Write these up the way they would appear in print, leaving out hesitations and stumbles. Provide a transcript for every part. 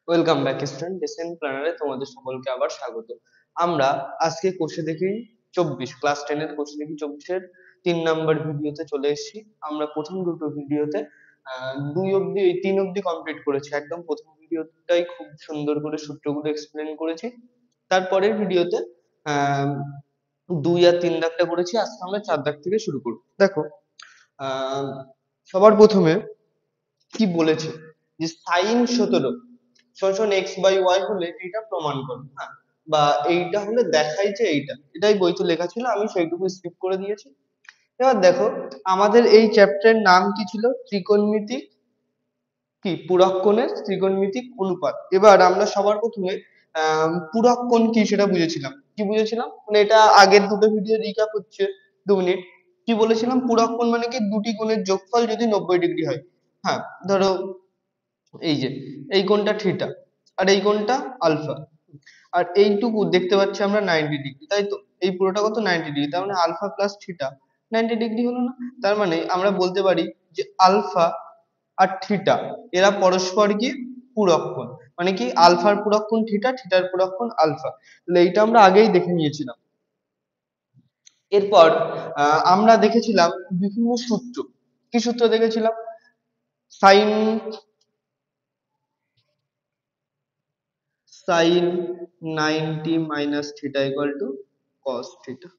Welcome back student, ডেসেন্ট প্ল্যানারে তোমাদের সকলকে আবার স্বাগত। আমরা আজকে কোষে দেখি 24 ক্লাস 10 এর কোষে দেখি 24 এর 3 নাম্বার ভিডিওতে চলে এসেছি। আমরা প্রথম দুটো ভিডিওতে 2 অব্দি 3 অব্দি কমপ্লিট করেছি। একদম প্রথম ভিডিওটাই খুব সুন্দর করে সূত্রগুলো এক্সপ্লেন করেছি। তারপরের ভিডিওতে আহ 2 আর 3 দাগটা করেছি। আজকে আমরা 4 দাগ থেকে শুরু করব। দেখো, আহ সবার প্রথমে কি বলেছে যে sin 17 সমান এক্স বাই ওয়াই হলে এটা প্রমাণ করো। হ্যাঁ, বা এইটা হলে দেখাই যে এটাই বইতে লেখা ছিল, আমি সেইটুকু স্কিপ করে দিয়েছি। এবার দেখো, আমাদের এই চ্যাপ্টারের নাম কি ছিল? ত্রিকোণমিতিক কি পূরক কোণের ত্রিকোণমিতিক অনুপাত। এবার আমরা সবার প্রথমে পূরক কোণ কি সেটা বুঝেছিলাম। কি বুঝেছিলাম মানে এটা আগের দুটো ভিডিও রিক্যাপ হচ্ছে 2 মিনিট। কি বলেছিলাম? পূরক কোণ মানে কি দুটি কোণের যোগফল যদি 90 ডিগ্রি হয়। হ্যাঁ, ধরো এই যে এই কোণটা থিটা আর এই কোণটা আলফা, আর এইটুকু দেখতে পাচ্ছি আমরা 90 ডিগ্রি, তাই তো? এই পুরোটা কত? 90 ডিগ্রি। তার মানে আলফা প্লাস থিটা 90 ডিগ্রি হলো না? তার মানে আমরা বলতে পারি যে আলফা আর থিটা এরা পরস্পর কি পূরক কোণ। মানে কি আলফার পূরক কোণ থিটা, থিটার পূরক কোণ আলফা। তাহলে এইটা আমরা আগেই দেখে নিয়েছিলাম। এরপর আমরা দেখেছিলাম বিভিন্ন সূত্র। কি সূত্র দেখেছিলাম? Sine sine 90 - theta = cos theta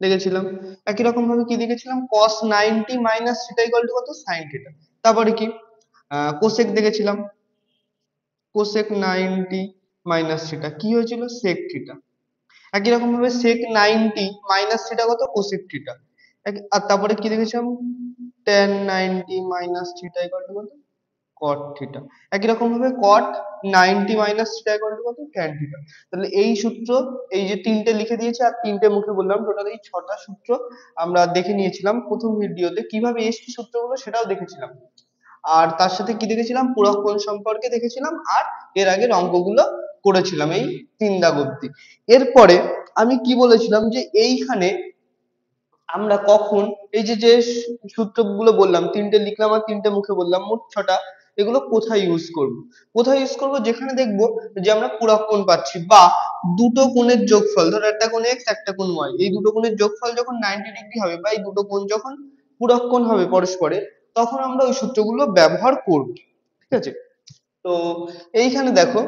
দেখেছিলাম। একই রকম ভাবে কি দেখেছিলাম? cos 90 - থিটা কত? sin theta. তারপরে কি কোসেক দেখেছিলাম। cosec 90 - থিটা কি হয়েছিল? sec theta. একই রকম ভাবে sec 90 - থিটা কত? cosec থিটা। আর তারপরে কি দেখেছিলাম? tan 90 - থিটা কত? cot theta. একই রকম ভাবে cot 90 - থিটা কত? tan theta. তাহলে এই সূত্র, এই যে তিনটে লিখে দিয়েছে আর তিনটে মুখে বললাম, টোটাল এই 6টা সূত্র আমরা দেখে নিয়েছিলাম প্রথম ভিডিওতে। কিভাবে এসছে সূত্রগুলো সেটাও দেখেছিলাম। আর তার সাথে কি দেখেছিলাম? পূরক কোণ সম্পর্কে দেখেছিলাম। আর এর আগের অঙ্কগুলো করেছিলাম এই 3 দাগ অব্দি। এরপরে আমি কি বলেছিলাম যে এইখানে আমরা কখন এই যে যে সূত্রগুলো বললাম, তিনটে লিখলাম আর তিনটে মুখে বললাম, মোট 6টা, এগুলো কোথায় ইউজ করব? কোথায় ইউজ করব? যেখানে দেখব যে আমরা পূরক কোণ পাচ্ছি, বা দুটো কোণের যোগফল, ধরো একটা কোণ এক্স একটা কোণ ওয়াই, এই দুটো কোণের যোগফল যখন 90 ডিগ্রি হবে, বা এই দুটো কোণ যখন পূরক কোণ হবে পরস্পরের, তখন আমরা ওই সূত্রগুলো ব্যবহার করব। ঠিক আছে? তো এইখানে দেখো,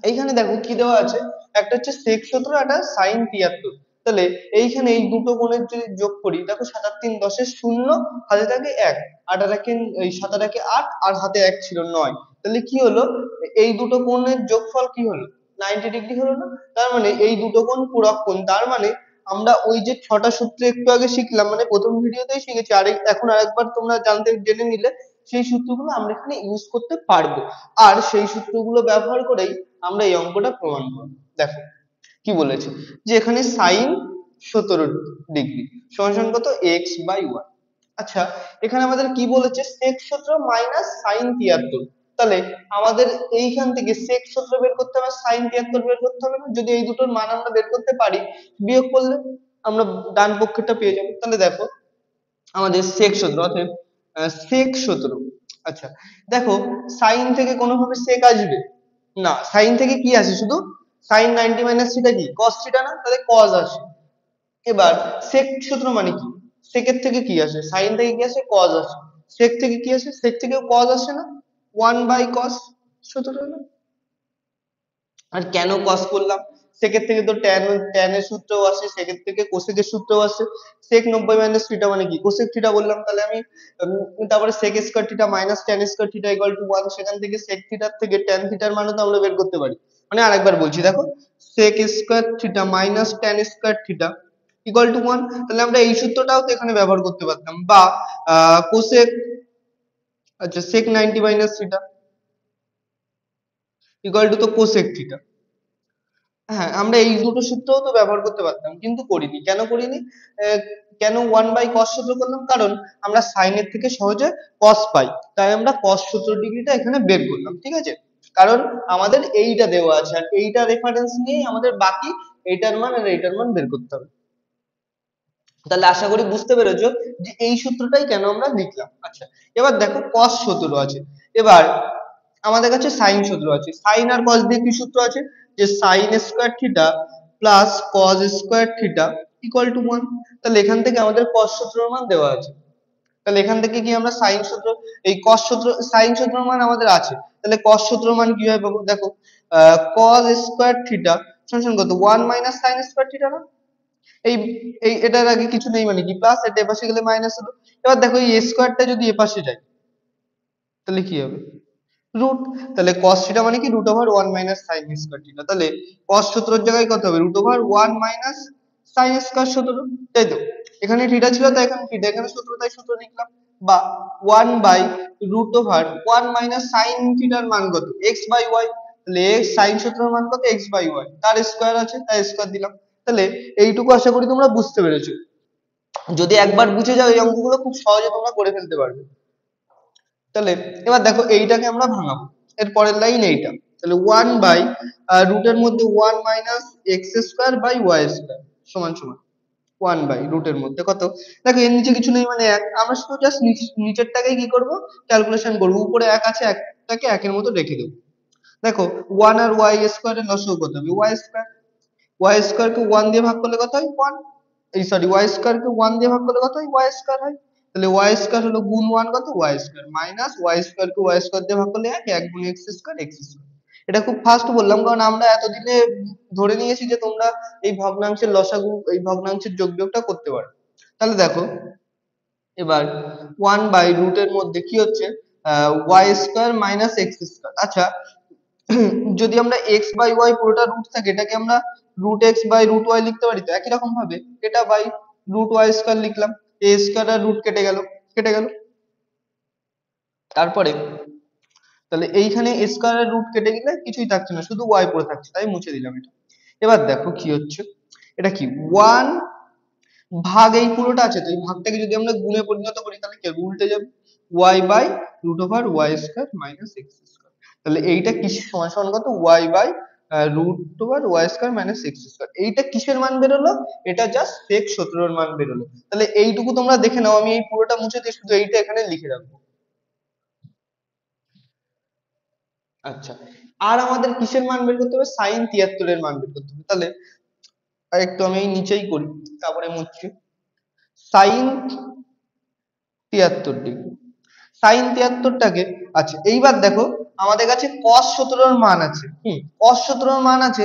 এইখানে দেখো কি দেওয়া আছে, একটা হচ্ছে sec 17, একটা sin 73। তাহলে এইখানে এই দুটো কোণের যদি যোগ করি, দেখো 7 আর 3 10 এর শূন্য, হাতে থাকে 1, 8 আর 1 এই 7 আর 1 8, আর হাতে 1 ছিল 9। তাহলে কি হলো? এই দুটো কোণের যোগফল কি হলো? 90 ডিগ্রি হলো না? তার মানে এই দুটো কোণ পূরক কোণ। তার মানে আমরা ওই যে 6টা সূত্র একটু আগে শিখলাম, মানে প্রথম ভিডিওতেই শিখেছি, আর এখন আরেকবার তোমরা জানতে জেনে নিলে, সেই সূত্রগুলো আমরা এখানে ইউজ করতে পারবো। আর সেই সূত্রগুলো ব্যবহার করেই আমরা এই অঙ্কটা প্রমাণ করব। দেখো কি বলেছে, যে এখানে sin 17 ডিগ্রি সমান সমান কত? X by y. আচ্ছা, এখানে আমাদের কি বলেছে? sec 17 minus sin 73। তাহলে আমাদের এইখান থেকে sec 17 বের করতে হবে, sin 73 বের করতে হবে না? যদি এই দুটোর মান আমরা বের করতে পারি, বিয়োগ করলে আমরা ডান পক্ষেরটা পেয়ে যাবো। তাহলে দেখো আমাদের sec 17 অতএব sec 17। আচ্ছা, দেখো সাইন থেকে কোনোভাবে সেক আসবে না, সাইন থেকে কি আসে? শুধু sin 90 - থিটা কি cos থিটা না? তাহলে cos আসে। এবার sec 17 মানে কি? সেকের থেকে কি আসে? সাইন থেকে কি আসে? cos আসে। সেক থেকে কি আসে? সেক থেকেও cos আসে না? 1/cos 17 না? আর কেন cos করলাম? সেকের থেকে তো tan এর সূত্রও আসে, সেকের থেকে কোসেক এর সূত্রও আসে। sec 90 - থিটা মানে কি? কোসেক থিটা বললাম। তাহলে আমি তারপরে sec square theta minus tan square theta = 1, সেখান থেকে sec থিটার থেকে tan থিটার মানও তো আমরা বের করতে পারি। মানে আরেকবার বলছি, দেখো sec square theta minus tan square theta = 1। তাহলে আমরা এই সূত্রটাও তো এখানে ব্যবহার করতে পারতাম। বা কোসেক, আচ্ছা sec 90 - থিটা তো কোসেক থিটা। হ্যাঁ, আমরা এই দুটো সূত্রও তো ব্যবহার করতে পারতাম, কিন্তু করিনি। কেন করিনি? আহ, কেন 1/cos 17 করলাম? কারণ আমরা সাইন এর থেকে সহজে cos পাই, তাই আমরা cos 17 ডিগ্রিটা এখানে বের করলাম। ঠিক আছে? কারণ আমাদের এইটা দেওয়া আছে, আর এইটা রেফারেন্স নিয়েই আমাদের বাকি এইটার মান আর এইটার মান বের করতে হবে। তাহলে আশা করি বুঝতে পেরেছো যে এই সূত্রটাই কেন আমরা লিখলাম। আচ্ছা, এবার দেখো cos 17 আছে। এবার আমাদের কাছে সাইন সূত্র আছে, সাইন আর কস দিয়ে কি সূত্র আছে, যে sine square theta plus cos square theta equal to 1। তাহলে এখান থেকে আমাদের কস সূত্রের মান দেওয়া আছে, তাহলে এখান থেকে কি আমরা সাইন সূত্র, এই কস সূত্র সাইন সূত্রের মান আমাদের আছে, তাহলে কস সূত্রের মান কিভাবে পাবো, দেখো কস স্কোয়ার থিটা সমান কত 1 মাইনাস সাইন স্কোয়ার থিটা না, এই এই এটার আগে কিছু নেই মানে কি প্লাস, এটা এপাশে গেলে মাইনাস হলো। এবার দেখো এই স্কোয়ারটা যদি এপাশে যায় তাহলে কি হবে, রুট, তাহলে cos থিটা মানে কি root over 1 minus sine square theta, তাহলে cos সূত্রের জায়গায় কত হবে root over 1 minus sine square সূত্র, তাই তো, এখানে থিটা ছিল তাই এখানে থিটা, এখানে সূত্র তাই সূত্র লিখলাম, বা 1 by root over 1 minus sine থিটার মান কত x বাই y, তাহলে x সাইন সূত্রের মান কত x বাই y, তার স্কয়ার আছে তাই স্কয়ার দিলাম। তাহলে এইটুকু আশা করি তোমরা বুঝতে পেরেছো, যদি একবার বুঝে যাও এই অঙ্কগুলো খুব সহজে তোমরা করে ফেলতে পারবে। তাহলে এবার দেখো এইটাকে আমরা ভাঙাবো, এর পরের লাইন এইটা, তাহলে 1 বাই রুটের মধ্যে 1 minus x square by y square সমান সমান 1 বাই রুটের মধ্যে কত, দেখো এর নিচে কিছু নেই মানে এক, আমরা শুধু জাস্ট নিচেরটাকে কি করব ক্যালকুলেশন করবো, উপরে এক আছে একটাকে একের মতো রেখে দেবো। দেখো 1 আর ওয়াই স্কোয়ারের লসাগু কত হবে ওয়াই স্কোয়ার, ওয়াই স্কোয়ার কে 1 দিয়ে ভাগ করলে কত হয় 1, এই সরি ওয়াই স্কোয়ার কে 1 দিয়ে ভাগ করলে কত হয় ওয়াই স্কোয়ার হয়, তাহলে ওয়াই স্কোয়ার হলো গুণ 1 কত Y square, minus Y square কে ওয়াই স্কোয়ার দিয়ে ভাগ করলে 1, 1 গুণ এক্স স্কোয়ার এক্স স্কোয়ার। এটা খুব ফাস্ট বললাম কারণ আমরা এতদিনে ধরে নিয়েছি যে তোমরা এই ভগ্নাংশের লসাগু এই ভগ্নাংশের যোগবিয়োগটা করতে পারো। তাহলে দেখো এবার 1 বাই রুটের মধ্যে কি হচ্ছে y square minus x square, আচ্ছা যদি আমরা এক্স বাই ওয়াই পুরোটা রুট থাকে এটাকে আমরা root x by root y লিখতে পারি, তো একই রকম ভাবে এটা বাই রুট ওয়াই স্কয়ার লিখলাম, এ স্কয়ার আর রুট কেটে গেল, কেটে গেল, তারপরে তাহলে এইখানে স্কয়ার আর রুট কেটে গেলে কিছুই থাকছে না শুধু ওয়াই পড়ে থাকছে তাই মুছে দিলাম এটা। এবার দেখো কি হচ্ছে, এটা কি 1 ভাগ এই পুরোটা আছে, তো এই ভাগটাকে যদি আমরা গুণে পরিণত করি তাহলে কি হবে? উল্টে যাবে, y by root over y square minus x square, তাহলে এইটা কিসের সমান সমান কত y by root over y square minus x square, এইটা কিসের মান বেরোলো, এটা জাস্ট sec 17 এর মান বেরোলো। তাহলে এইটুকু তোমরা দেখে নাও, আমি এই পুরোটা মুছে দিয়ে শুধু এইটা এখানে লিখে রাখবো। আচ্ছা, আর আমাদের কিসের মান বের করতে হবে sin 73 এর মান বের করতে হবে, তাহলে একটু আমি এই নিচেই করি তারপরে মুছছি, sin 73 ডিগ্রি, সাইন 73টাকে, আচ্ছা এইবার দেখো আমাদের কাছে cos 17 এর মান আছে, cos 17 এর মান আছে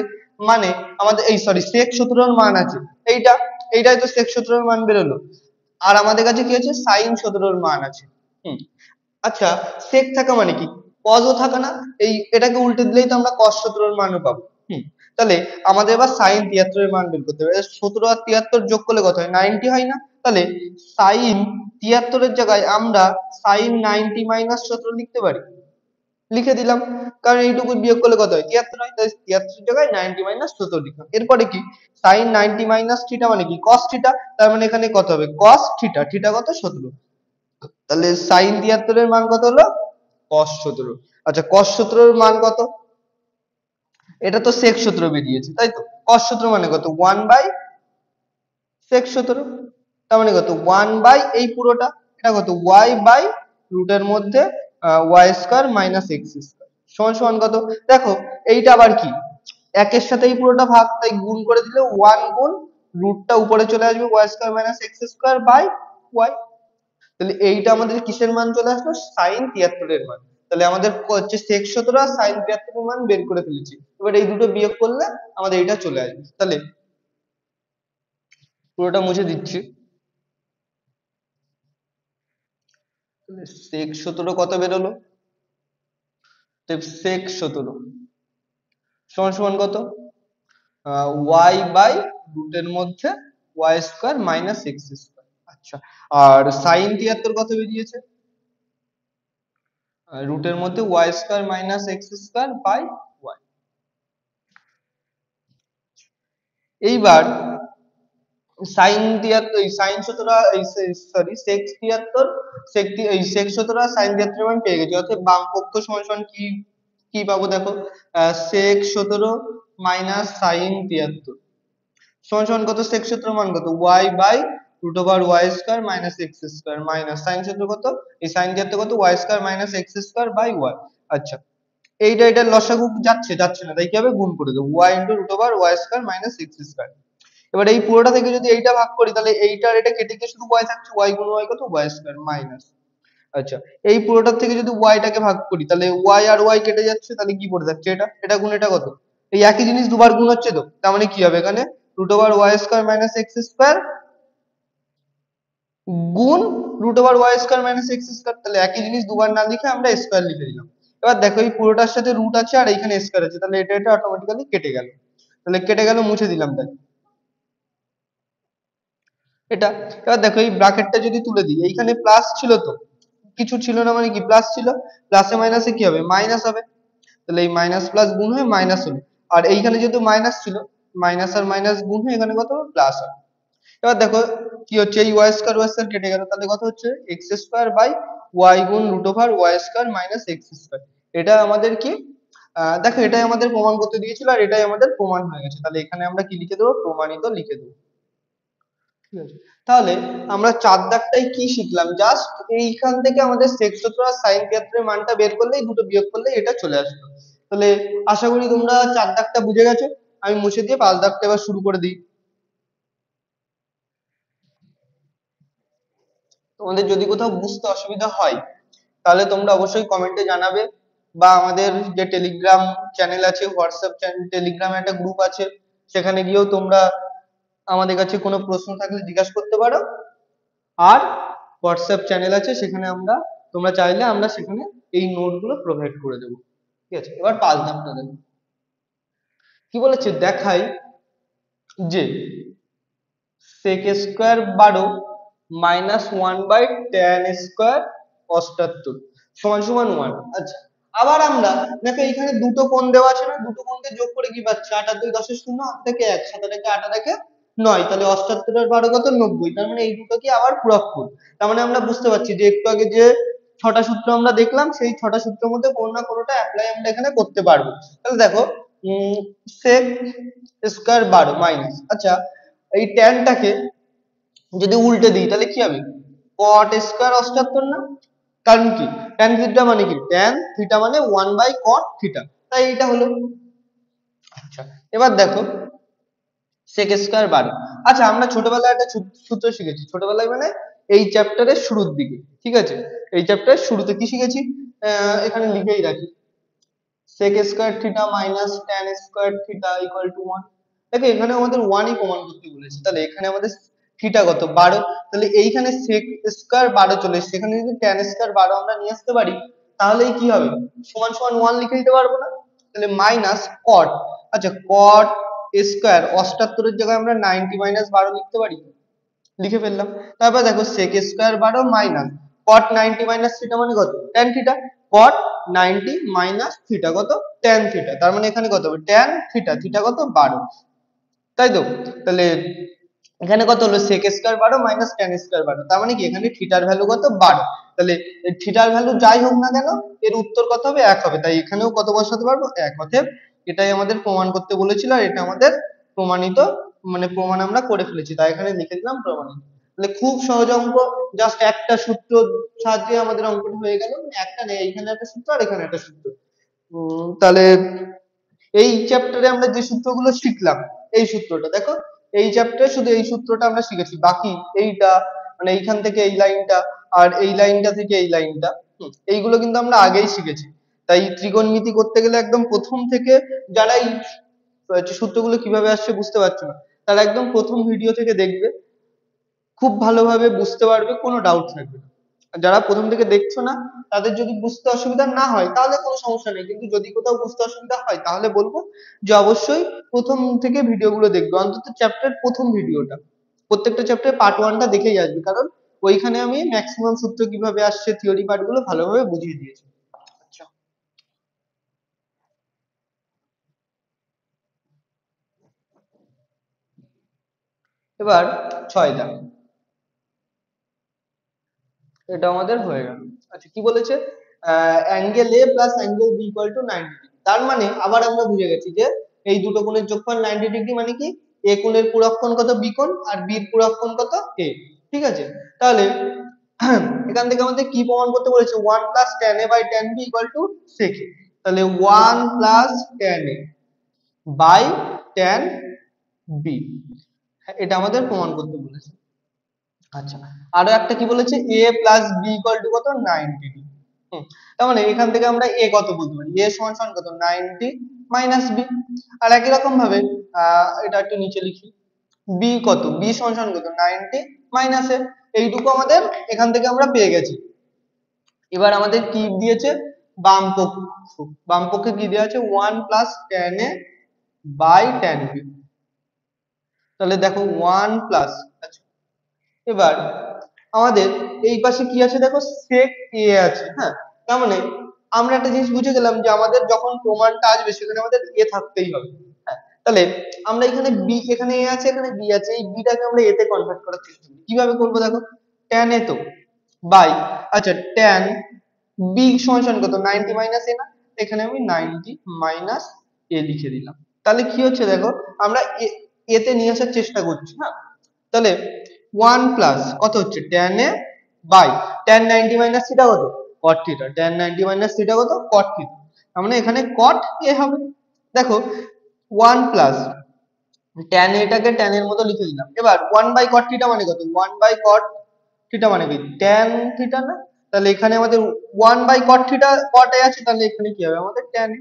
মানে আমাদের এই সরি sec 17 এর মান আছে, এইটা এইটাই তো sec 17 এর মান বেরোলো, আর আমাদের কাছে কি আছে sin 17 এর মান আছে। হুম আচ্ছা sec থাকা মানে কি cos ও থাকা না, এই এটাকে উল্টে দিলেই তো আমরা cos 17 এর মানও পাবো। তাহলে আমাদের এবার sin 73 এর মান বের করতে হবে, 17 আর 73 যোগ করলে কত হয় 90 হয় না, তাহলে sin 73 এর জায়গায় আমরা sin 90 মাইনাস 17 লিখতে পারি, লিখে দিলাম, কারণ এইটুকু বিয়োগ করলে কত হয় 73 হয়, তাই 73 এর জায়গায় 90 মাইনাস 17 লিখলাম। এরপরে কি sin 90 মাইনাস থিটা মানে কি cos থিটা, তার মানে এখানে কত হবে cos থিটা, থিটা কত 17, তাহলে sin 73 এর মান কত হলো cos 17। আচ্ছা cos 17 এর মান কত, এটা তো sec 17 বেরিয়েছে তাই তো, cos 17 মানে কত 1 বাই sec 17, তার মানে কত 1 বাই এই পুরোটা, এটা কত y বাই রুটের মধ্যে y square minus x square সমান সমান কত, দেখো এইটা আবার কি একের সাথে এই পুরোটা ভাগ তাই গুণ করে দিলে 1 গুণ রুটটা উপরে চলে আসবে y square minus x square by y, তাহলে এইটা আমাদের কিসের মান চলে আসলো sin 73 এর মান, তাহলে আমাদের হচ্ছে sec 17 আর sin 73 এর মান বের করে ফেলেছি, এবার এই দুটো বিয়োগ করলে আমাদের এটা চলে আসবে, তাহলে পুরোটা মুছে দিচ্ছি, তাহলে sec 17 কত বেরোলো, sec 17 সমান সমান কত y বাই রুটের মধ্যে y square minus x square. আচ্ছা আর sin 73 কত বেরিয়েছে রুটের মধ্যে y square minus x square by y। এইবার sin 73 এই sin 17 এই সরি sec 73 এই sec 17 আর sin 73 মান পেয়ে গেছি, অর্থাৎ বাম পক্ষ সমান সমান কি কি পাবো দেখো sec 17 মাইনাস sin 73 সমান সমান কত sec 17 মান কত y by root over y square minus x square minus sin 17 কত এই sin 73 কত y square minus x square by y। আচ্ছা এটার লসাগু যাচ্ছে যাচ্ছে না, তাই কি হবে, গুণ করে দেবো, y into root over Y square minus x square. এবার এই পুরোটা থেকে যদি এইটা ভাগ করি তাহলে এইটার এটা কেটে গিয়ে শুধু y থাকছে, y গুণ y কত, ওয়াই স্কোয়ার মাইনাস। আচ্ছা, এই পুরোটার থেকে যদি y টাকে ভাগ করি তাহলে y আর y কেটে যাচ্ছে, তাহলে কি পড়ে যাচ্ছে, এটা এটা গুণ এটা কত, এই একই জিনিস দুবার গুণ হচ্ছে, তো তার মানে কি হবে এখানে root over Y square minus x square গুণ root over Y square minus x square. তাহলে একই জিনিস দুবার না লিখে আমরা স্কোয়ার লিখে দিলাম। এবার দেখো এই পুরোটার সাথে রুট আছে আর এখানে স্কোয়ার আছে, তাহলে এটা এটা অটোমেটিক্যালি কেটে গেল, তাহলে কেটে গেল, মুছে দিলাম তাই এটা। এবার দেখো এই ব্র্যাকেটটা যদি তুলে দিই, এইখানে প্লাস ছিল, তো কিছু ছিল না মানে কি প্লাস ছিল, প্লাসে মাইনাসে কি হবে, মাইনাস হবে, তাহলে এই মাইনাস প্লাস গুণ হয়ে মাইনাস হলো। আর এইখানে যেহেতু মাইনাস ছিল, মাইনাস আর মাইনাস গুণ হয়ে এখানে কত হবে, প্লাস হবে। এবার দেখো কি হচ্ছে, এই ওয়াই স্কোয়ার কেটে গেল, তাহলে কত হচ্ছে এক্স স্কোয়ার বাই ওয়াই গুণ root over Y square minus x square. এটা আমাদের কি, দেখো এটাই আমাদের প্রমাণ করতে দিয়েছিল আর এটাই আমাদের প্রমাণ হয়ে গেছে, তাহলে এখানে আমরা কি লিখে দেবো, প্রমাণিত লিখে দেবো। ঠিক আছে, তাহলে আমরা চার দাগটাই কি শিখলাম, জাস্ট এইখান থেকে আমাদের sec সূত্র আর sin ক্ষেত্রের মানটা বের করলেই, দুটো বিয়োগ করলেই এটা চলে আসলো। তাহলে আশা করি তোমরা চার দাগটা বুঝে গেছো। আমি মুছে দিয়ে পাঁচ দাগটা এবার শুরু করে দিই। তোমাদের যদি কোথাও বুঝতে অসুবিধা হয় তাহলে তোমরা অবশ্যই কমেন্টে জানাবে, বা আমাদের যে টেলিগ্রাম চ্যানেল আছে, হোয়াটসঅ্যাপ চ্যানেল, টেলিগ্রামে একটা গ্রুপ আছে, সেখানে গিয়েও তোমরা আমাদের কাছে কোনো প্রশ্ন থাকলে জিজ্ঞাসা করতে পারো। আর হোয়াটসঅ্যাপ চ্যানেল আছে, সেখানে আমরা, তোমরা চাইলে আমরা সেখানে এই নোট গুলো প্রোভাইড করে দেবো। ঠিক আছে, এবার পাঁচ নাম্বারটা দেখো কি বলেছে, দেখাই যে sec square 12 minus one by tan square 78 সমান সমান ওয়ান। আচ্ছা, আবার আমরা দেখো এইখানে দুটো কোণ দেওয়া আছে না, দুটো কোণকে যোগ করে কি পাচ্ছি, 8 আর 2 10 শূন্য, 8 থেকে 1, 7 থেকে 8 থেকে 9, তাহলে 78 আর 12 কত, 90। তার মানে এই দুটো কি আবার পূরক কোণ। তার মানে আমরা বুঝতে পারছি যে একটু আগে যে ছটা সূত্র আমরা দেখলাম, সেই ছটা সূত্রের মধ্যে কোনো না কোনোটা অ্যাপ্লাই আমরা এখানে করতে পারবো। তাহলে দেখো sec স্কোয়ার 12 মাইনাস, আচ্ছা এই ট্যানটাকে যদি উল্টে দিই তাহলে কি হবে, cot স্কয়ার 78 না, কারণ কি tan থিটা মানে কি, tan থিটা মানে 1 বাই cot থিটা, তাই এটা হলো। আচ্ছা, এবার দেখো sec স্কয়ার 12। আচ্ছা, আমরা ছোটবেলায় একটা সূত্র শিখেছি, ছোটবেলায় মানে এই চ্যাপ্টারের শুরুর দিকে, ঠিক আছে, এই চ্যাপ্টারের শুরুতে কি শিখেছি, এখানে লিখেই রাখি, sec square theta minus tan square theta equal to 1। দেখো এখানে আমাদের 1 ই প্রমাণ করতে বলেছে, তাহলে এখানে আমাদের থিটা কত, 12, তাহলে এইখানে sec স্কয়ার 12 চলে এসেছে, এখানে যদি tan স্কয়ার 12 আমরা নিয়ে আসতে পারি তাহলেই কি হবে, সমান সমান 1 লিখে দিতে পারবো না, তাহলে মাইনাস cot, আচ্ছা cot স্কয়ার 78 এর জায়গায় আমরা 90 মাইনাস 12 লিখতে পারি, লিখে ফেললাম। তারপর দেখো sec square 12 minus cot 90 minus theta মানে কত, tan theta, cot 90 minus theta কত, tan থিটা, তার মানে এখানে কত হবে, tan থিটা, থিটা কত 12, তাই তো। তাহলে এখানে কত হলো, sec square 12 minus tan square 12, তার মানে কি এখানে থিটার ভ্যালু কত, 12। তাহলে থিটার ভ্যালু যাই হোক না কেন এর উত্তর কত হবে, 1 হবে, তাই এখানেও কত বসাতে পারবো, 1। অতএব এটাই আমাদের প্রমাণ করতে বলেছিল আর এটা আমাদের প্রমাণিত, মানে প্রমাণ আমরা করে ফেলেছি, তাই এখানে লিখে দিলাম প্রমাণিত। তাহলে খুব সহজ অঙ্ক, জাস্ট একটা সূত্র সাহায্যে আমাদের অঙ্কটা হয়ে গেল, মানে একটা নেই, এখানে একটা সূত্র আর এখানে একটা সূত্র। তাহলে এই চ্যাপ্টারে আমরা যে সূত্রগুলো শিখলাম, এই সূত্রটা দেখো, এই চ্যাপ্টারে শুধু এই সূত্রটা আমরা শিখেছি, বাকি এইটা মানে এইখান থেকে এই লাইনটা আর এই লাইনটা থেকে এই লাইনটা, এইগুলো কিন্তু আমরা আগেই শিখেছি। তাই ত্রিকোণমিতি করতে গেলে একদম প্রথম থেকে, যারা এই সূত্রগুলো কিভাবে আসছে বুঝতে পারছো না, তারা একদম প্রথম ভিডিও থেকে দেখবে, খুব ভালোভাবে বুঝতে পারবে, কোনো ডাউট থাকবে না। আর যারা প্রথম থেকে দেখছো না, তাদের যদি বুঝতে অসুবিধা না হয় তাহলে কোনো সমস্যা নেই, কিন্তু যদি কোথাও বুঝতে অসুবিধা হয় তাহলে বলবো যে অবশ্যই প্রথম থেকে ভিডিওগুলো দেখবে, অন্তত চ্যাপ্টার প্রথম ভিডিওটা, প্রত্যেকটা চ্যাপ্টার পার্ট 1টা দেখেই আসবে, কারণ ওইখানে আমি ম্যাক্সিমাম সূত্র কিভাবে আসছে, থিওরি পার্টগুলো ভালোভাবে বুঝিয়ে দিয়েছি। আচ্ছা, এবার 6 দাগ, এটা আমাদের হয়ে গেল। আচ্ছা, কি বলেছে, angle A plus angle B equal to 90 degree, তার মানে আবার আমরা বুঝে গেছি যে এই দুটো কোণের যোগফল 90 ডিগ্রি, মানে কি এ কোণের পূরক কোণ কত, বি কোণ, আর বি এর পূরক কোণ কত, এ। ঠিক আছে, তাহলে এখান থেকে আমাদের কি প্রমাণ করতে বলেছে, 1 plus tan a by tan b equal to sec a। তাহলে 1 plus tan a by tan b, এটা আমাদের প্রমাণ করতে বলেছে। আচ্ছা, আরো একটা কি বলেছে, a plus b equal to কত 90 ডিগ্রি। তার মানে এখান থেকে আমরা a কত বলতে পারি, a সমান সমান কত 90 মাইনাস b। আর একই রকম ভাবে এটা একটু নিচে লিখি, b কত, b সমান সমান কত 90 মাইনাস a। এইটুকু আমাদের এখান থেকে আমরা পেয়ে গেছি। এবার আমাদের কি দিয়েছে, বাম পক্ষ, বাম পক্ষে কি দেওয়া আছে 1 plus tan a by tan b। তাহলে দেখো 1 প্লাস, আচ্ছা এবার আমাদের এই পাশে কি আছে দেখো sec a আছে, হ্যাঁ তার মানে আমরা একটা জিনিস বুঝে গেলাম যে আমাদের যখন প্রমাণটা আসবে সেখানে আমাদের a থাকতেই হবে। হ্যাঁ, তাহলে আমরা এখানে b, এখানে a আছে এখানে b আছে, এই b টাকে আমরা a তে কনভার্ট করার চেষ্টা করি। কিভাবে করব দেখো, tan a তো বাই, আচ্ছা tan b সমান সমান কত 90 মাইনাস a না, এখানে আমি 90 মাইনাস a লিখে দিলাম। তাহলে কি হচ্ছে দেখো, আমরা a তে নিয়ে আসার চেষ্টা করছি। হ্যাঁ, তাহলে 1 প্লাস কত হচ্ছে tan a by tan 90 minus theta কত cot theta, tan 90 minus theta কত cot থিটা, তার মানে এখানে cot a হবে। দেখো 1 প্লাস tan a টাকে tan এর মতো লিখে দিলাম। এবার 1 বাই cot থিটা মানে কত, 1 বাই cot থিটা মানে কি tan থিটা না, তাহলে এখানে আমাদের 1 by cot theta cot a আছে, তাহলে এখানে কি হবে আমাদের tan a।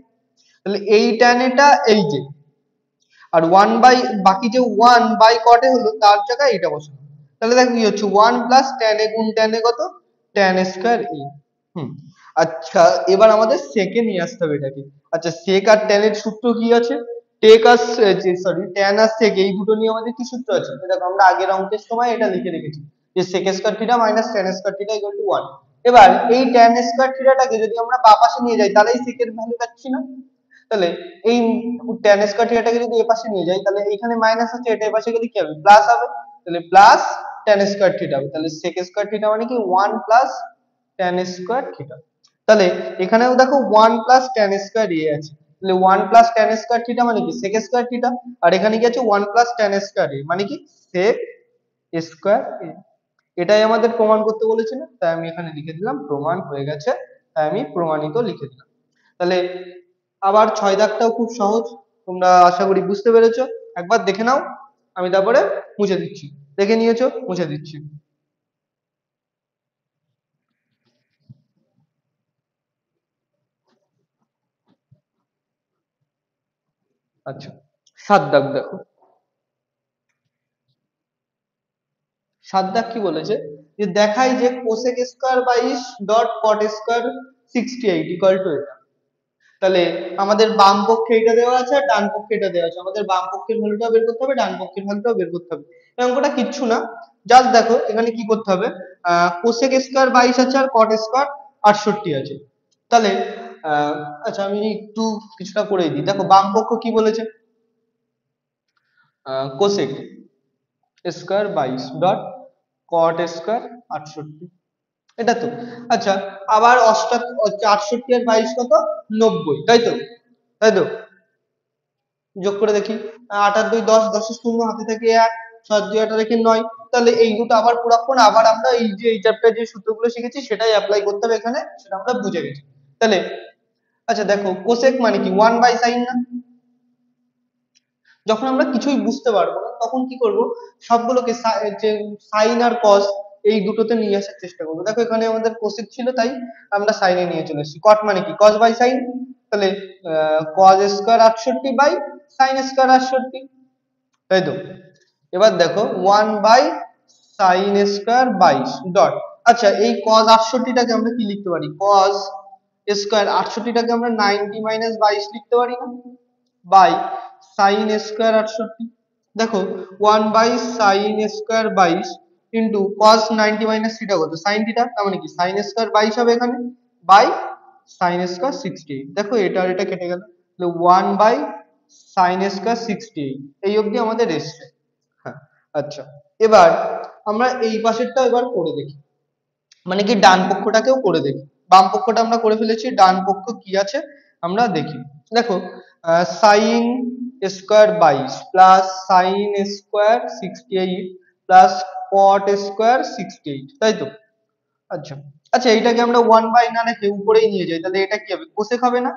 তাহলে এই tan a টা এই যে, আর 1 বাই বাকি যে 1 বাই cot a হলো তার জায়গায় এটা বসানো। তাহলে দেখো কি হচ্ছে 1 প্লাস tan a গুণ tan a কত tan স্কয়ার a। আচ্ছা এবার আমাদের sec এ নিয়ে আসতে হবে এটাকে। আচ্ছা sec আর tan এর সূত্র কি আছে, টেক আর সরি tan আর sec এই দুটো নিয়ে আমাদের কি সূত্র আছে, দেখো আমরা আগের অঙ্কের সময় এটা লিখে রেখেছি যে sec square theta minus tan square theta equal to 1। এবার এই tan স্কয়ার থিটাটাকে যদি আমরা বাঁ পাশে নিয়ে যাই তাহলে এই sec এর ভ্যালু পাচ্ছি না। তাহলে এই tan স্কয়ার থিটাটাকে যদি এ পাশে নিয়ে যাই তাহলে এখানে মাইনাস আছে, এটা এ পাশে গেলে কি হবে প্লাস হবে, তাহলে প্লাস tan স্কয়ার থিটা হবে। তাহলে sec স্কয়ার থিটা মানে কি 1 প্লাস tan স্কয়ার থিটা। তাহলে এখানেও দেখো 1 প্লাস tan স্কয়ার a আছে, তাহলে 1 প্লাস tan স্কয়ার থিটা মানে কি sec স্কয়ার থিটা, আর এখানে কি আছে 1 প্লাস tan স্কয়ার a মানে কি sec স্কয়ার a। এটাই আমাদের প্রমাণ করতে বলেছিল, তাই আমি এখানে লিখে দিলাম প্রমাণ হয়ে গেছে, তাই আমি প্রমাণিত লিখে দিলাম। তাহলে আবার 6 দাগটাও খুব সহজ, তোমরা আশা করি বুঝতে পেরেছো। একবার দেখে নাও, আমি তারপরে মুছে দিচ্ছি। দেখে নিয়েছো, মুছে দিচ্ছি। আচ্ছা 7 দাগ দেখো, 7 দাগ কি বলেছে, যে দেখাই যে cosec square 22 dot cot square 68 equal to এটা। তাহলে আমাদের বাম পক্ষে এটা দেওয়া আছে আর ডান পক্ষে এটা দেওয়া আছে, আমাদের বাম পক্ষের ভ্যালুটা বের করতে হবে, ডান পক্ষের ভ্যালুটাও বের করতে হবে। এই অঙ্কটা কিচ্ছু না, জাস্ট দেখো এখানে কি করতে হবে, cosec স্কয়ার 22 আছে আর cot স্কয়ার 68 আছে। তাহলে আচ্ছা আমি একটু কিছুটা করে দিই, দেখো বাম পক্ষ কি বলেছে, cosec square 22 dot cot square 68, এটা তো। আচ্ছা আবার 68 আর 22 কত 90, তাই তো, তাই তো যোগ করে দেখি, 8 আর 2 10, 10 এর শূন্য হাতে থেকে 1, 7 2 8 রেখে 9। তাহলে এই দুটো আবার পুরাক্ষণ আবার আমরা এই যে এই চ্যাপ্টারে যে সূত্রগুলো শিখেছি সেটাই অ্যাপ্লাই করতে হবে এখানে, সেটা আমরা বুঝে গেছি। তাহলে আচ্ছা দেখো কোসেক মানে কি 1 বাই সাইন না, যখন আমরা কিছুই বুঝতে পারবো না তখন কি করব, সবগুলোকে যে সাইন আর কস এই দুটোতে নিয়ে আসার চেষ্টা করবো। দেখো এখানে আমাদের কোসেক ছিল তাই আমরা সাইনে নিয়ে চলে এসেছি, কট মানে কি কস বাই সাইন, তাহলে cos square 68 by sine square 68, তাই তো। এবার দেখো 1 বাই সাইন স্কয়ার 22 ডট, আচ্ছা এই cos 68 টাকে আমরা কি লিখতে পারি, cos স্কয়ার 68 টাকে আমরা 90 মাইনাস 22 লিখতে পারি না, বাই সাইন স্কয়ার 68। দেখো 1 by sine square 22 into cos 90 minus theta কত সাইন থিটা, তার মানে কি সাইন স্কয়ার 22 হবে এখানে বাই সাইন স্কয়ার 68। দেখো এটা আর এটা কেটে গেল, তাহলে 1 বাই সাইন স্কয়ার 68 এই অবধি আমাদের এসছে। হ্যাঁ, আচ্ছা এবার আমরা এই পাশেরটা এবার করে দেখি, মানে কি ডান পক্ষটাকেও করে দেখি। বাম পক্ষটা আমরা করে ফেলেছি, ডান পক্ষ কি আছে আমরা দেখি। দেখো sign square 22 plus sign square 68 plus cot square 68, তাই তো। আচ্ছা আচ্ছা এইটাকে আমরা 1 বাই না রেখে উপরেই নিয়ে যাই, তাহলে এটা কি হবে কোসেক হবে না,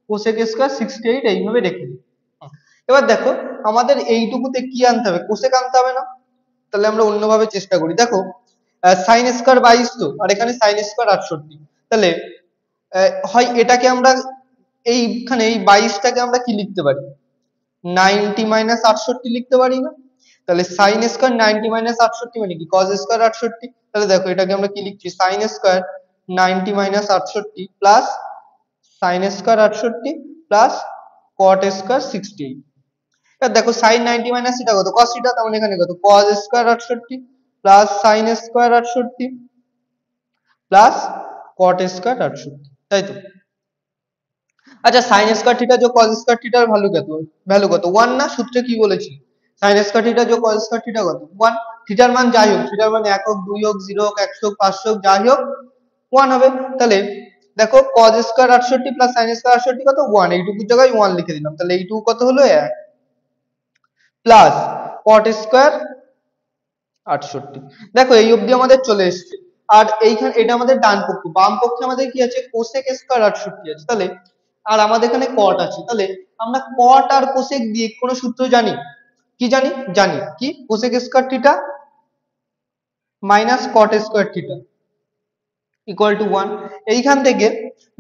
কোসেক স্কয়ার 68 এইভাবে রেখে দিই। এবার দেখো আমাদের এইটুকুতে কি আনতে হবে, কোসেক আনতে হবে না? তাহলে আমরা অন্যভাবে চেষ্টা করি। দেখো সাইন স্কয়ার 22 তো, আর এখানে সাইন স্কয়ার 68, তাহলে হয় এটাকে আমরা এইখানে এই 22টাকে আমরা কি লিখতে পারি, 90 মাইনাস 68 লিখতে পারি না? তাহলে সাইন স্কয়ার 90 মাইনাস 68 মানে কি কজ স্কয়ার 68। তাহলে দেখো এটাকে আমরা কি লিখছি, sine square 90 minus 68 plus sign square 68 plus cot square 68। এবার দেখো সাইন 90 মাইনাস এটা কত, কস থিটা, তার মানে এখানে কত cause square 68 plus sign square 68 plus cot square 68, তাই তো? আচ্ছা সাইন স্কয়ার থিটা যোগ কস স্কয়ার থিটার ভ্যালু কত 1 না? সূত্রে কি বলেছি, সাইন স্কয়ার থিটা যোগ কস স্কয়ার থিটা কত 1। থিটার মান যাই হোক, থিটার মান 1 হোক 2 হোক 0 হোক 100 হোক 500 হোক যাই হোক 1 হবে। তাহলে দেখো কস স্কয়ার 68 প্লাস সাইন স্কয়ার 68 কত 1, এইটুকুর জায়গায় 1 লিখে দিলাম। তাহলে এইটুকু কত হলো 1 প্লাস কট স্কয়ার 68। দেখো এই অবধি আমাদের চলে এসেছে। আর এইখানে এটা আমাদের ডান পক্ষ, বাম পক্ষে আমাদের কি আছে, কোসেক স্কয়ার 68 আছে। তাহলে আর আমাদের এখানে কট আছে, তাহলে আমরা কট আর কোসেক দিয়ে কোনো সূত্র জানি, কি জানি, জানি কি cosec square theta minus caught square theta equal to 1। এইখান থেকে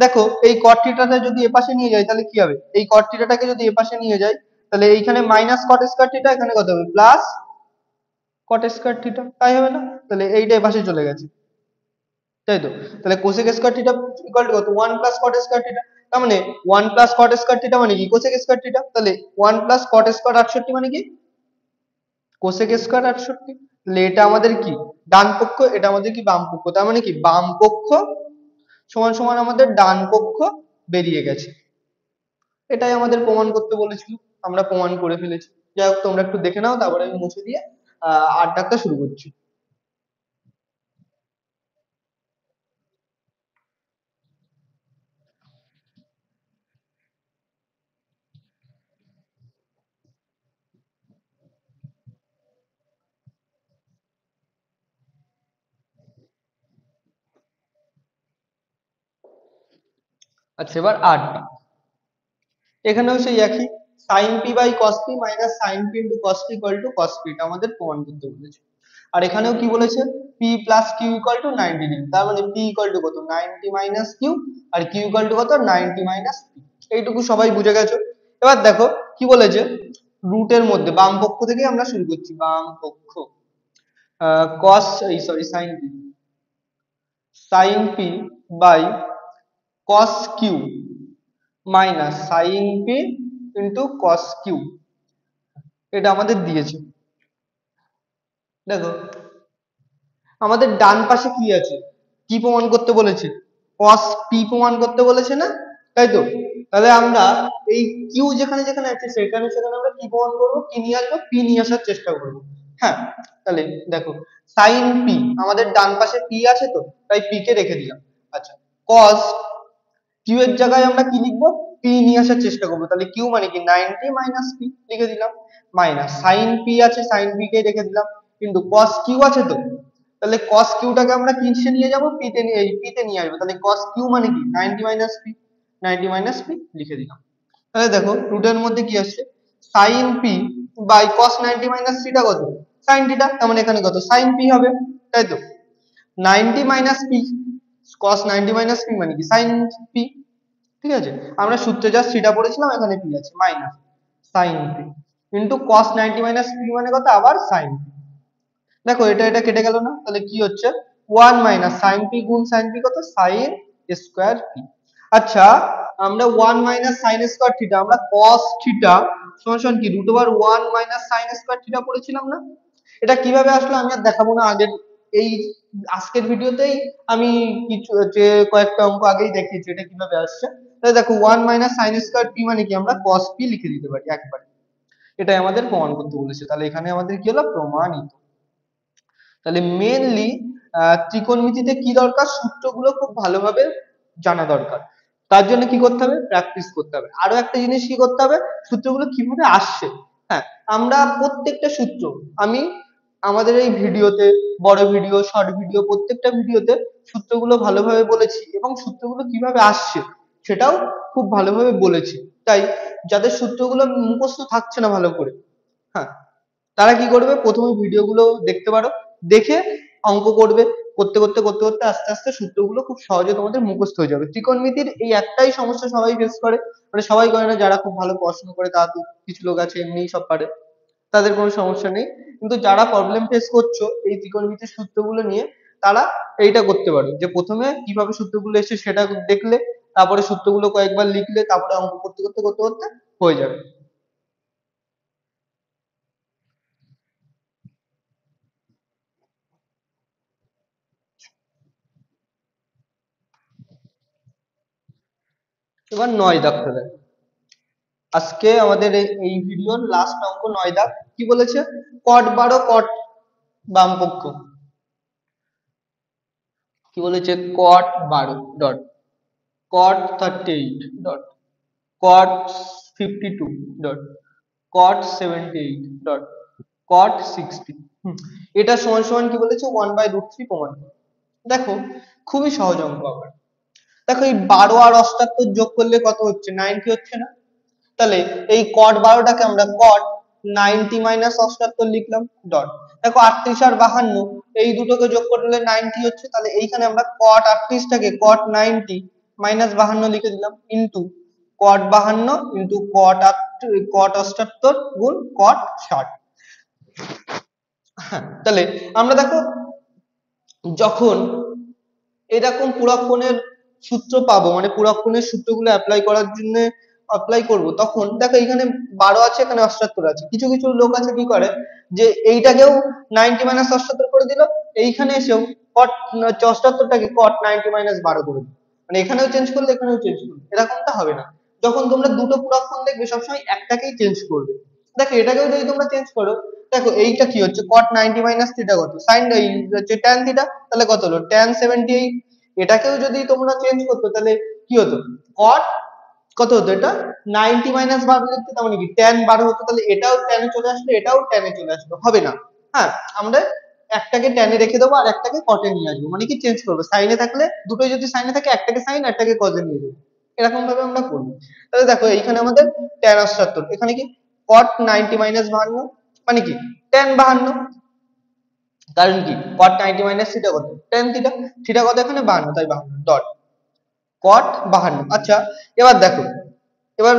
দেখো এই কট থিটাটা যদি এপাশে নিয়ে যাই তাহলে কি হবে, এই কট থিটাটাকে যদি এপাশে নিয়ে যাই তাহলে এইখানে মাইনাস কট স্কয়ার থিটা, এখানে কত হবে প্লাস কট স্কয়ার থিটা, তাই হবে না? তাহলে এইটা এপাশে চলে গেছে, তাই তো? তাহলে cosec square theta equal to কত 1 প্লাস কট স্কয়ার থিটা, তার মানে 1 প্লাস কট স্কয়ার থিটা মানে কি কোসেক স্কয়ার থিটা। তাহলে 1 প্লাস কট স্কয়ার 68 মানে কি কোসেক স্কয়ার 68। তাহলে এটা আমাদের কি ডান পক্ষ, এটা আমাদের কি বাম পক্ষ, তার মানে কি বাম পক্ষ সমান সমান আমাদের ডান পক্ষ বেরিয়ে গেছে। এটাই আমাদের প্রমাণ করতে বলেছিল, আমরা প্রমাণ করে ফেলেছি। যাই হোক তোমরা একটু দেখে নাও, তারপরে আমি মুছে দিয়ে আড্ডাটা শুরু করছি। আচ্ছা এবার আড্ডা, এখানেও সেই একই, sin p by cos p minus sin p into cos p equal to cos p, এটা আমাদের প্রমাণ করতে বলেছে। আর এখানেও কি বলেছে, p plus q equal to 90 degree, তার মানে p ইকুয়াল টু কত 90 মাইনাস q, আর q ইকুয়াল টু কত 90 মাইনাস p। এইটুকু সবাই বুঝে গেছো। এবার দেখো কি বলেছে, রুটের মধ্যে বাম পক্ষ থেকে আমরা শুরু করছি, বাম পক্ষ cos এই sorry sin p by cos q minus sin p into cos q, এটা আমাদের দিয়েছে। দেখো আমাদের ডান পাশে কি আছে, কি প্রমাণ করতে বলেছে, cos p প্রমাণ করতে বলেছে না, তাই তো? তাহলে আমরা এই q যেখানে যেখানে আছে সেখানে সেখানে আমরা কি প্রমাণ করবো, কি নিয়ে আসবো, p নিয়ে আসার চেষ্টা করবো। হ্যাঁ তাহলে দেখো sin p আমাদের ডান পাশে p আছে তো, তাই p কে রেখে দিলাম। আচ্ছা cos q এর জায়গায় আমরা কি লিখবো, p নিয়ে আসার চেষ্টা করবো। তাহলে q মানে কি 90 মাইনাস p লিখে দিলাম, মাইনাস sin p আছে sin p কে রেখে দিলাম, কিন্তু cos q আছে তো, তাহলে cos q টাকে আমরা কিসে নিয়ে যাব, p তে নিয়ে, p তে নিয়ে আসবো। তাহলে cos q মানে কি 90 মাইনাস p, 90 মাইনাস p লিখে দিলাম। তাহলে দেখো রুটের মধ্যে কি আসছে, sin p by cos 90 minus theta কত sin থিটা, তার মানে এখানে কত sin p হবে, তাই তো? 90 minus p cos 90 minus p মানে কি sin p, ঠিক আছে? আমরা সূত্রে যা থিটা পড়েছিলাম এখানে p আছে minus sin p into cos 90 minus p মানে কত আবার sin p। দেখো এটা এটা কেটে গেল না, তাহলে কি হচ্ছে 1 মাইনাস sin p গুণ sin p কত sin স্কয়ার p। আচ্ছা আমরা 1 মাইনাস sin স্কয়ার থিটা, আমরা cos থিটা সমান সমান কি √1 মাইনাস sin স্কয়ার থিটা পড়েছিলাম না? এটা কিভাবে আসলো আমি আর দেখাবো না, আগের এই আজকের ভিডিওতেই আমি কিছু যে কয়েকটা অঙ্ক আগেই দেখিয়েছি এটা কিভাবে আসছে। তাহলে দেখো 1 মাইনাস sin স্কয়ার p মানে কি আমরা cos p লিখে দিতে পারি একবারে, এটাই আমাদের প্রমাণ করতে বলেছে। তাহলে এখানে আমাদের কি হলো প্রমাণিত। তাহলে মেইনলি ত্রিকোণমিতিতে কি দরকার, সূত্রগুলো খুব ভালোভাবে জানা দরকার। তার জন্য কি করতে হবে, প্র্যাকটিস করতে হবে। আরো একটা জিনিস কি করতে হবে, সূত্রগুলো কিভাবে আসছে, হ্যাঁ আমরা প্রত্যেকটা সূত্র আমি আমাদের এই ভিডিওতে, বড় ভিডিও শর্ট ভিডিও প্রত্যেকটা ভিডিওতে সূত্রগুলো ভালোভাবে বলেছি, এবং সূত্রগুলো কিভাবে আসছে সেটাও খুব ভালোভাবে বলেছি। তাই যাদের সূত্রগুলো মুখস্থ থাকছে না ভালো করে, হ্যাঁ, তারা কি করবে, প্রথমে ভিডিওগুলো দেখতে পারো, দেখে অঙ্ক করবে, করতে করতে করতে করতে আস্তে আস্তে সূত্রগুলো খুব সহজে তোমাদের মুখস্থ হয়ে যাবে। ত্রিকোণমিতির এই একটাই সমস্যা সবাই ফেস করে, মানে সবাই করে না, যারা খুব ভালো পড়াশোনা করে তারা তো, কিছু লোক আছে এমনিই সব পারে, তাদের কোনো সমস্যা নেই। কিন্তু যারা প্রবলেম ফেস করছো এই ত্রিকোণমিতির সূত্রগুলো নিয়ে, তারা এইটা করতে পারো যে প্রথমে কিভাবে সূত্রগুলো এসেছে সেটা দেখলে, তারপরে সূত্রগুলো কয়েকবার লিখলে, তারপরে অঙ্ক করতে করতে করতে করতে হয়ে যাবে। এবার 9 দাগ ফেলে, আজকে আমাদের এই ভিডিওর লাস্ট অঙ্ক 9 দাগ। কি বলেছে, cot 12 cot বামপক্ষ, কি বলেছে, cot 12 dot cot 38 dot cot 52 dot cot 78 dot cot 60। এটা সমান সমান কি বলেছে, 1/√3 প্রমাণ করো। দেখো, খুবই সহজ অঙ্ক আবার। দেখো এই 12 আর 78 যোগ করলে কত হচ্ছে, 90 হচ্ছে না? তাহলে এই cot 12টাকে আমরা cot 90 - 78 লিখলাম ডট। দেখো 38 আর 52 এই দুটোকে যোগ করলে 90 হচ্ছে, তাহলে এইখানে আমরা cot 38টাকে cot 90 - 52 লিখে দিলাম, ইন্টু cot 52 ইন্টু cot 78 গুণ cot 60। হ্যাঁ, তাহলে আমরা দেখো যখন এরকম পুরক্ষণের সূত্র পাবো, মানে পুরক্ষণের সূত্রগুলো অ্যাপ্লাই করার জন্য অ্যাপ্লাই করব, তখন দেখো এখানে 12 আছে, এখানে 78 আছে। কিছু কিছু লোক আছে কি করে, যে এইটাকেও 90 - 78 করে দিল, এইখানে এসেও cot 78টাকে cot 90 - 12 করে দিল, মানে এখানেও চেঞ্জ করলে এখানেও চেঞ্জ করলে, এরকমটা হবে না। যখন তোমরা দুটো পুরক্ষণ দেখবে সবসময় একটাকেই চেঞ্জ করবে। দেখো এটাকেও যদি তোমরা চেঞ্জ করো, দেখো এইটা কি হচ্ছে, cot 90 - θ কত, সাইন এই হচ্ছে tan θ, তাহলে কত হলো tan 78। এটাকেও যদি তোমরা চেঞ্জ করতো তাহলে কি হতো, cot কত হতো, এটা 90 - 12 লিখতে, তার মানে কি tan 12 হতো, তাহলে এটাও tan এ চলে আসলো, এটাও tan এ চলে আসলো, হবে না। হ্যাঁ, আমরা একটাকে tan এ রেখে দেবো আর একটাকে cot এ নিয়ে আসবো, মানে কি চেঞ্জ করবো, সাইনে থাকলে দুটোই যদি সাইনে থাকে একটাকে সাইন একটাকে cos এ নিয়ে যাবো, এরকম ভাবে আমরা করবো। তাহলে দেখো এইখানে আমাদের tan 78, এখানে কি cot 90 - 52, মানে কি tan 52, কারণ কি cot 90 - θ কত, tan θ, থিটা কত এখানে 52, তাই 52 ডট cot 52। আচ্ছা, এবার দেখো, এবার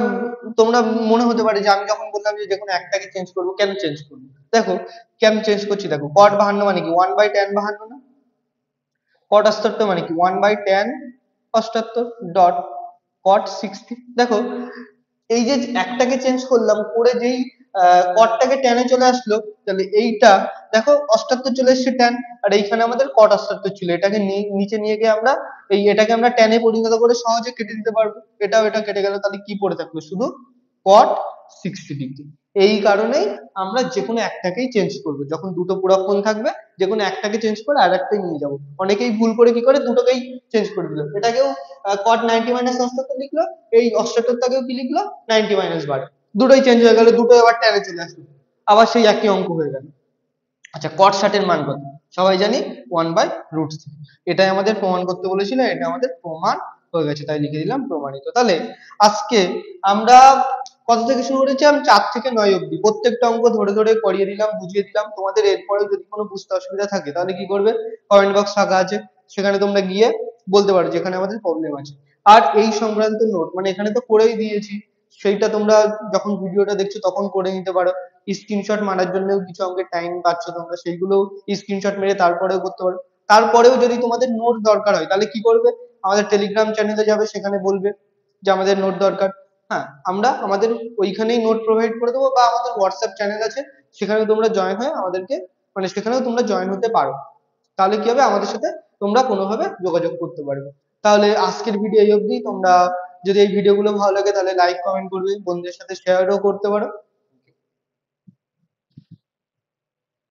তোমরা মনে হতে পারে যে আমি যখন বললাম যে যেকোনো একটাকে চেঞ্জ করবো, কেন চেঞ্জ করবো, দেখো কেন চেঞ্জ করছি, দেখো cot 52 মানে কি 1/tan 52 না, cot 78 মানে কি 1/tan 78 ডট cot 60। দেখো এই যে একটাকে চেঞ্জ করলাম করে, যেই কটটাকে টেনে চলে আসলো, তাহলে এইটা দেখো 78 চলে এসেছে ট্যান, আর এইখানে আমাদের cot 78 ছিল, এটাকে নিচে নিয়ে গিয়ে আমরা এটাকে আমরা ট্যানে পরিণত করে সহজে কেটে দিতে পারবো, এটাও এটা কেটে গেল, তাহলে কি পড়ে থাকলো, শুধু cot 60 ডিগ্রি। এই কারণেই আমরা যে কোনো একটাকেই চেঞ্জ করব, যখন দুটো পুরক্ষণ থাকবে যে কোনো একটাকে চেঞ্জ করে আর একটাই নিয়ে যাব। অনেকেই ভুল করে কি করে, দুটোকেই চেঞ্জ করে দিল, এটাকেও cot 90 - 78 লিখলো, এই 78টাকেও কি লিখলো 90 - 12, দুটোই চেঞ্জ হয়ে গেল, দুটো এবার ট্যানে চলে আসলো, আবার সেই একই অঙ্ক হয়ে গেল। আচ্ছা, cot 60 এর মান কত, সবাই জানি 1/√3। এটাই আমাদের প্রমাণ করতে বলেছিল, এটা আমাদের প্রমাণ হয়ে গেছে, তাই লিখে দিলাম প্রমাণিত। তাহলে আজকে আমরা কত থেকে শুরু করেছি, আমি 4 থেকে 9 অবধি প্রত্যেকটা অঙ্ক ধরে ধরে করিয়ে দিলাম, বুঝিয়ে দিলাম। তোমাদের এরপরেও যদি কোনো বুঝতে অসুবিধা থাকে তাহলে কি করবে, কমেন্ট বক্স ফাঁকা আছে, সেখানে তোমরা গিয়ে বলতে পারো যেখানে আমাদের প্রবলেম আছে। আর এই সংক্রান্ত নোট, মানে এখানে তো করেই দিয়েছি, সেইটা তোমরা যখন ভিডিওটা দেখছো তখন করে নিতে পারো। স্ক্রিনশট মারার জন্য কিছু অঙ্কের টাইম পাচ্ছ তোমরা, সেইগুলো স্ক্রিনশট মেরে তারপরেও করতে পারো। তারপরেও যদি তোমাদের নোট দরকার হয় তাহলে কি করবে, আমাদের টেলিগ্রাম চ্যানেলে যাবে, সেখানে বলবে যে আমাদের নোট দরকার। হ্যাঁ, আমরা আমাদের ওইখানেই নোট প্রোভাইড করে দেবো, বা আমাদের হোয়াটসঅ্যাপ চ্যানেল আছে, সেখানে তোমরা জয়েন হয়ে আমাদেরকে, মানে সেখানেও তোমরা জয়েন হতে পারো। তাহলে কি হবে, আমাদের সাথে তোমরা কোনোভাবে যোগাযোগ করতে পারবে। তাহলে আজকের ভিডিও এই অবধি। তোমরা যদি এই ভিডিওগুলো ভালো লাগে তাহলে লাইক কমেন্ট করবে, বন্ধুদের সাথে শেয়ারও করতে পারো।